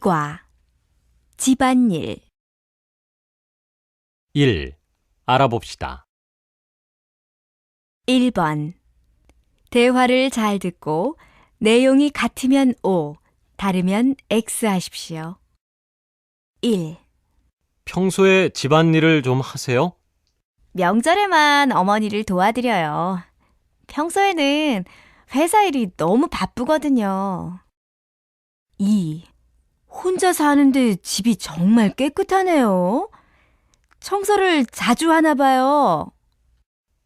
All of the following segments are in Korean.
미과 집안일 1. 알아봅시다. 1번 대화를 잘 듣고 내용이 같으면 O, 다르면 X 하십시오. 1. 평소에 집안일을 좀 하세요? 명절에만 어머니를 도와드려요. 평소에는 회사 일이 너무 바쁘거든요. 2. 혼자 사는데 집이 정말 깨끗하네요. 청소를 자주 하나 봐요.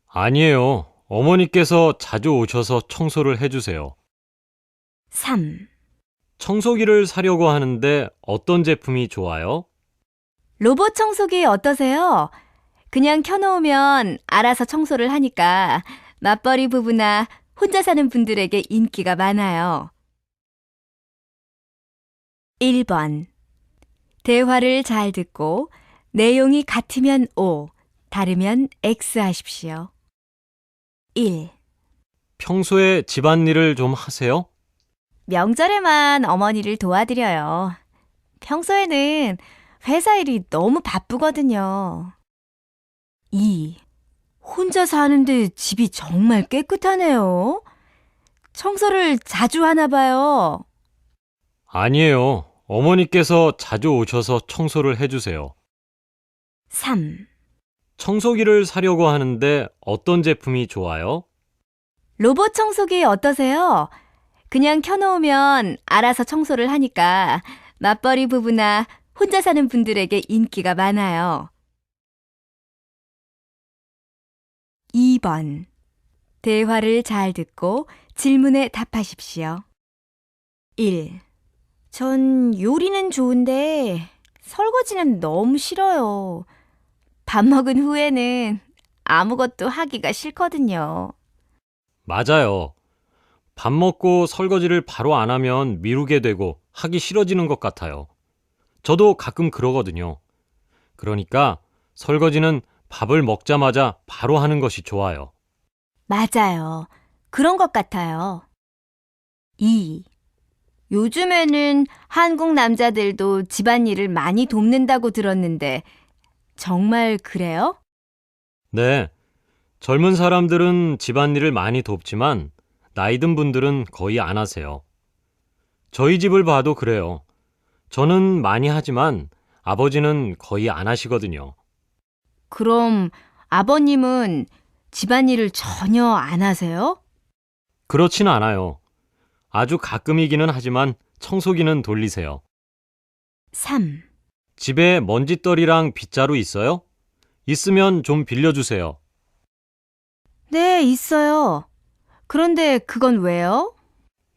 아니에요. 어머니께서 자주 오셔서 청소를 해주세요. 3. 청소기를 사려고 하는데 어떤 제품이 좋아요? 로봇 청소기 어떠세요? 그냥 켜놓으면 알아서 청소를 하니까 맞벌이 부부나 혼자 사는 분들에게 인기가 많아요. 1번 대화를 잘 듣고 내용이 같으면 O, 다르면 X 하십시오. 1. 평소에 집안일을 좀 하세요? 명절에만 어머니를 도와드려요. 평소에는 회사 일이 너무 바쁘거든요. 2. 혼자 사는데 집이 정말 깨끗하네요. 청소를 자주 하나 봐요. 아니에요. 어머니께서 자주 오셔서 청소를 해주세요. 3. 청소기를 사려고 하는데 어떤 제품이 좋아요? 로봇 청소기 어떠세요? 그냥 켜놓으면 알아서 청소를 하니까 맞벌이 부부나 혼자 사는 분들에게 인기가 많아요. 2번 대화를 잘 듣고 질문에 답하십시오. 1. 전 요리는 좋은데 설거지는 너무 싫어요. 밥 먹은 후에는 아무것도 하기가 싫거든요. 맞아요. 밥 먹고 설거지를 바로 안 하면 미루게 되고 하기 싫어지는 것 같아요. 저도 가끔 그러거든요. 그러니까 설거지는 밥을 먹자마자 바로 하는 것이 좋아요. 맞아요. 그런 것 같아요. 2. 요즘에는 한국 남자들도 집안일을 많이 돕는다고 들었는데 정말 그래요? 네, 젊은 사람들은 집안일을 많이 돕지만 나이 든 분들은 거의 안 하세요. 저희 집을 봐도 그래요. 저는 많이 하지만 아버지는 거의 안 하시거든요. 그럼 아버님은 집안일을 전혀 안 하세요? 그렇진 않아요. 아주 가끔이기는 하지만 청소기는 돌리세요. 3. 집에 먼지떨이랑 빗자루 있어요? 있으면 좀 빌려주세요. 네, 있어요. 그런데 그건 왜요?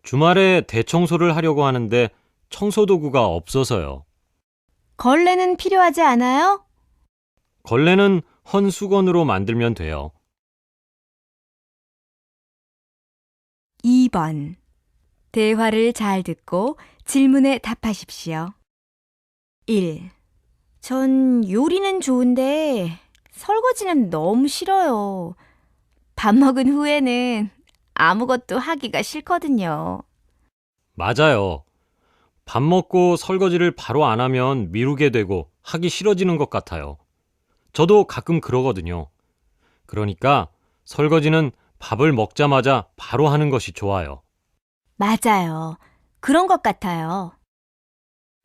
주말에 대청소를 하려고 하는데 청소도구가 없어서요. 걸레는 필요하지 않아요? 걸레는 헌 수건으로 만들면 돼요. 2번 대화를 잘 듣고 질문에 답하십시오. 1. 전 요리는 좋은데 설거지는 너무 싫어요. 밥 먹은 후에는 아무것도 하기가 싫거든요. 맞아요. 밥 먹고 설거지를 바로 안 하면 미루게 되고 하기 싫어지는 것 같아요. 저도 가끔 그러거든요. 그러니까 설거지는 밥을 먹자마자 바로 하는 것이 좋아요. 맞아요. 그런 것 같아요.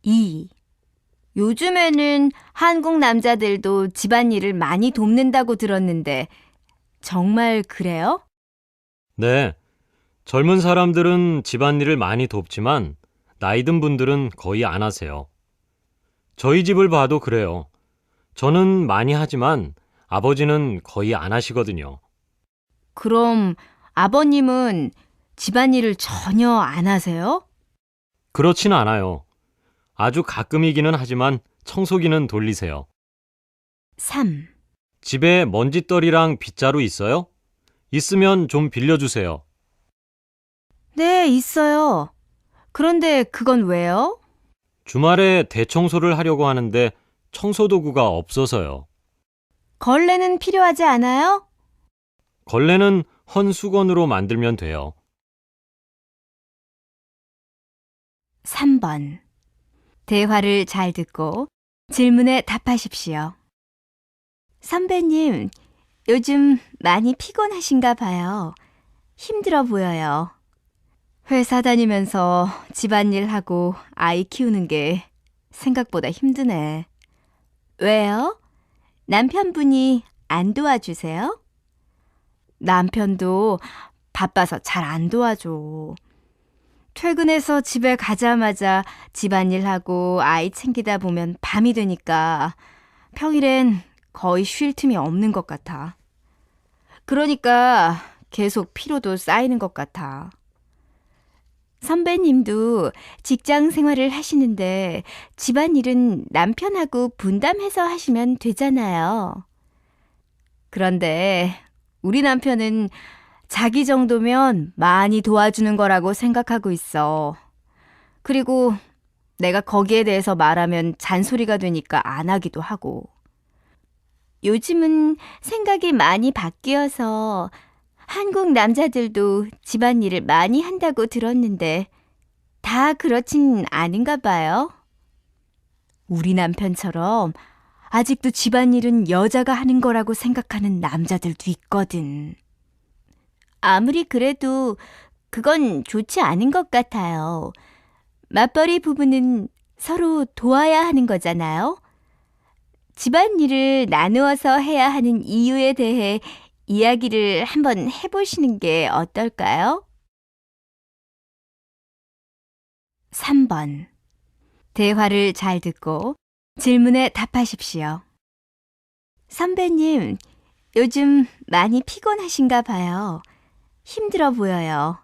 2. 요즘에는 한국 남자들도 집안일을 많이 돕는다고 들었는데 정말 그래요? 네, 젊은 사람들은 집안일을 많이 돕지만 나이 든 분들은 거의 안 하세요. 저희 집을 봐도 그래요. 저는 많이 하지만 아버지는 거의 안 하시거든요. 그럼 아버님은 집안일을 전혀 안 하세요? 그렇진 않아요. 아주 가끔이기는 하지만 청소기는 돌리세요. 3. 집에 먼지떨이랑 빗자루 있어요? 있으면 좀 빌려주세요. 네, 있어요. 그런데 그건 왜요? 주말에 대청소를 하려고 하는데 청소도구가 없어서요. 걸레는 필요하지 않아요? 걸레는 헌 수건으로 만들면 돼요. 3번 대화를 잘 듣고 질문에 답하십시오. 선배님, 요즘 많이 피곤하신가 봐요. 힘들어 보여요. 회사 다니면서 집안일하고 아이 키우는 게 생각보다 힘드네. 왜요? 남편분이 안 도와주세요? 남편도 바빠서 잘 안 도와줘. 퇴근해서 집에 가자마자 집안일하고 아이 챙기다 보면 밤이 되니까 평일엔 거의 쉴 틈이 없는 것 같아. 그러니까 계속 피로도 쌓이는 것 같아. 선배님도 직장 생활을 하시는데 집안일은 남편하고 분담해서 하시면 되잖아요. 그런데 우리 남편은 자기 정도면 많이 도와주는 거라고 생각하고 있어. 그리고 내가 거기에 대해서 말하면 잔소리가 되니까 안 하기도 하고. 요즘은 생각이 많이 바뀌어서 한국 남자들도 집안일을 많이 한다고 들었는데 다 그렇진 않은가 봐요. 우리 남편처럼 아직도 집안일은 여자가 하는 거라고 생각하는 남자들도 있거든. 아무리 그래도 그건 좋지 않은 것 같아요. 맞벌이 부부는 서로 도와야 하는 거잖아요. 집안일을 나누어서 해야 하는 이유에 대해 이야기를 한번 해보시는 게 어떨까요? 3번. 대화를 잘 듣고 질문에 답하십시오. 선배님, 요즘 많이 피곤하신가 봐요. 힘들어 보여요.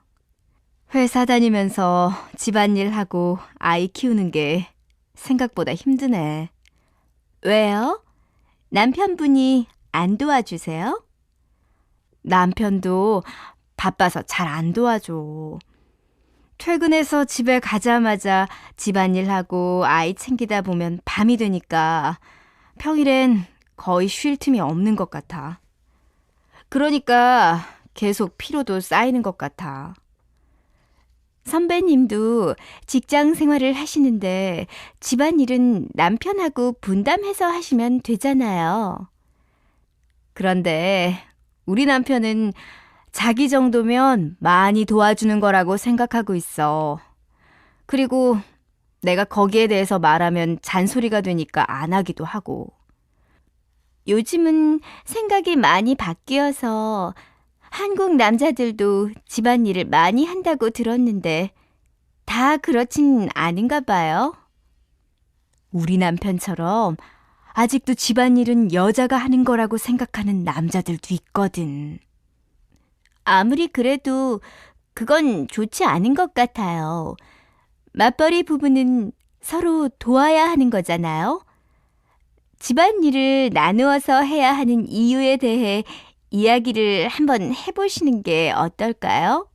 회사 다니면서 집안일하고 아이 키우는 게 생각보다 힘드네. 왜요? 남편분이 안 도와주세요? 남편도 바빠서 잘 안 도와줘. 퇴근해서 집에 가자마자 집안일하고 아이 챙기다 보면 밤이 되니까 평일엔 거의 쉴 틈이 없는 것 같아. 그러니까 계속 피로도 쌓이는 것 같아. 선배님도 직장 생활을 하시는데 집안일은 남편하고 분담해서 하시면 되잖아요. 그런데 우리 남편은 자기 정도면 많이 도와주는 거라고 생각하고 있어. 그리고 내가 거기에 대해서 말하면 잔소리가 되니까 안 하기도 하고. 요즘은 생각이 많이 바뀌어서 한국 남자들도 집안일을 많이 한다고 들었는데 다 그렇진 않은가 봐요. 우리 남편처럼 아직도 집안일은 여자가 하는 거라고 생각하는 남자들도 있거든. 아무리 그래도 그건 좋지 않은 것 같아요. 맞벌이 부부는 서로 도와야 하는 거잖아요. 집안일을 나누어서 해야 하는 이유에 대해 이야기를 한번 해보시는 게 어떨까요?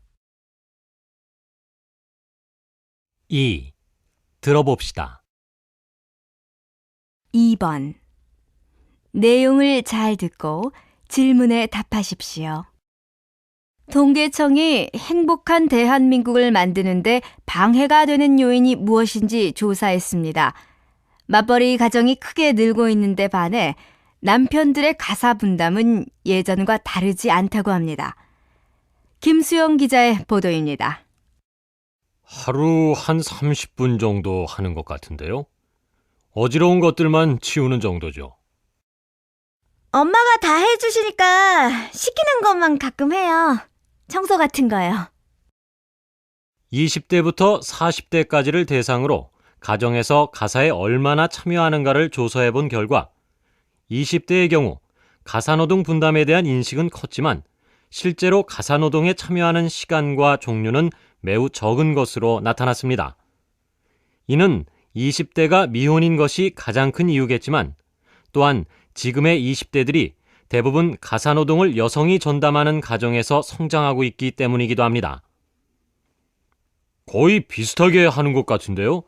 2. 들어봅시다. 2번. 내용을 잘 듣고 질문에 답하십시오. 통계청이 행복한 대한민국을 만드는데 방해가 되는 요인이 무엇인지 조사했습니다. 맞벌이 가정이 크게 늘고 있는데 반해 남편들의 가사 분담은 예전과 다르지 않다고 합니다. 김수영 기자의 보도입니다. 하루 한 30분 정도 하는 것 같은데요. 어지러운 것들만 치우는 정도죠. 엄마가 다 해주시니까 시키는 것만 가끔 해요. 청소 같은 거요. 20대부터 40대까지를 대상으로 가정에서 가사에 얼마나 참여하는가를 조사해 본 결과 20대의 경우 가사노동 분담에 대한 인식은 컸지만 실제로 가사노동에 참여하는 시간과 종류는 매우 적은 것으로 나타났습니다. 이는 20대가 미혼인 것이 가장 큰 이유겠지만 또한 지금의 20대들이 대부분 가사노동을 여성이 전담하는 가정에서 성장하고 있기 때문이기도 합니다. 거의 비슷하게 하는 것 같은데요.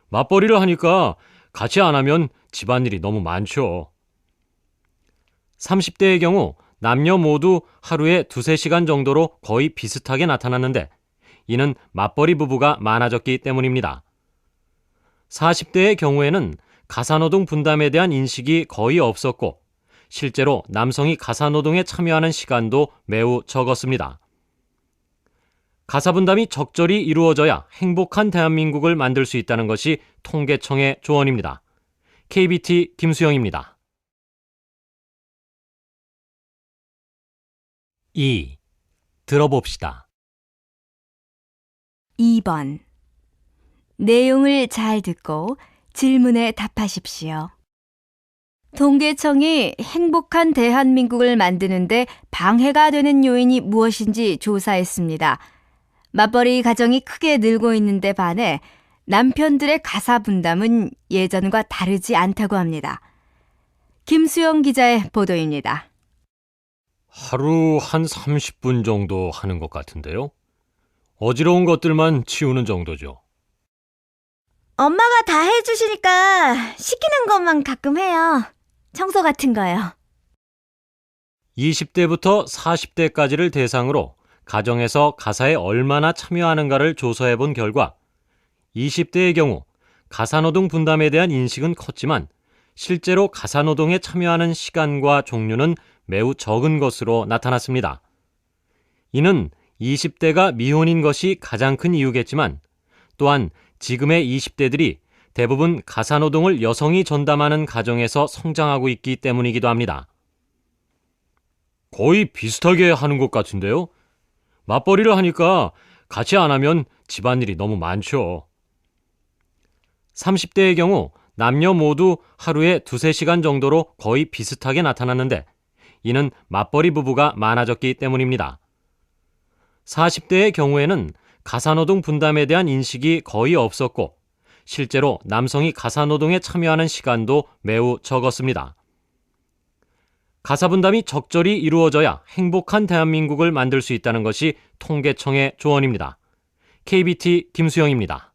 맞벌이를 하니까 같이 안 하면 집안일이 너무 많죠. 30대의 경우 남녀 모두 하루에 2-3시간 정도로 거의 비슷하게 나타났는데 이는 맞벌이 부부가 많아졌기 때문입니다. 40대의 경우에는 가사노동 분담에 대한 인식이 거의 없었고 실제로 남성이 가사노동에 참여하는 시간도 매우 적었습니다. 가사분담이 적절히 이루어져야 행복한 대한민국을 만들 수 있다는 것이 통계청의 조언입니다. KBT 김수영입니다. 2. 들어봅시다. 2번. 내용을 잘 듣고 질문에 답하십시오. 통계청이 행복한 대한민국을 만드는데 방해가 되는 요인이 무엇인지 조사했습니다. 맞벌이 가정이 크게 늘고 있는데 반해 남편들의 가사 분담은 예전과 다르지 않다고 합니다. 김수영 기자의 보도입니다. 하루 한 30분 정도 하는 것 같은데요. 어지러운 것들만 치우는 정도죠. 엄마가 다 해주시니까 시키는 것만 가끔 해요. 청소 같은 거요. 20대부터 40대까지를 대상으로 가정에서 가사에 얼마나 참여하는가를 조사해 본 결과 20대의 경우 가사노동 분담에 대한 인식은 컸지만 실제로 가사노동에 참여하는 시간과 종류는 매우 적은 것으로 나타났습니다. 이는 20대가 미혼인 것이 가장 큰 이유겠지만 또한 지금의 20대들이 대부분 가사노동을 여성이 전담하는 가정에서 성장하고 있기 때문이기도 합니다. 거의 비슷하게 하는 것 같은데요. 맞벌이를 하니까 같이 안 하면 집안일이 너무 많죠. 30대의 경우 남녀 모두 하루에 2-3시간 정도로 거의 비슷하게 나타났는데 이는 맞벌이 부부가 많아졌기 때문입니다. 40대의 경우에는 가사노동 분담에 대한 인식이 거의 없었고 실제로 남성이 가사노동에 참여하는 시간도 매우 적었습니다. 가사분담이 적절히 이루어져야 행복한 대한민국을 만들 수 있다는 것이 통계청의 조언입니다. KBT 김수영입니다.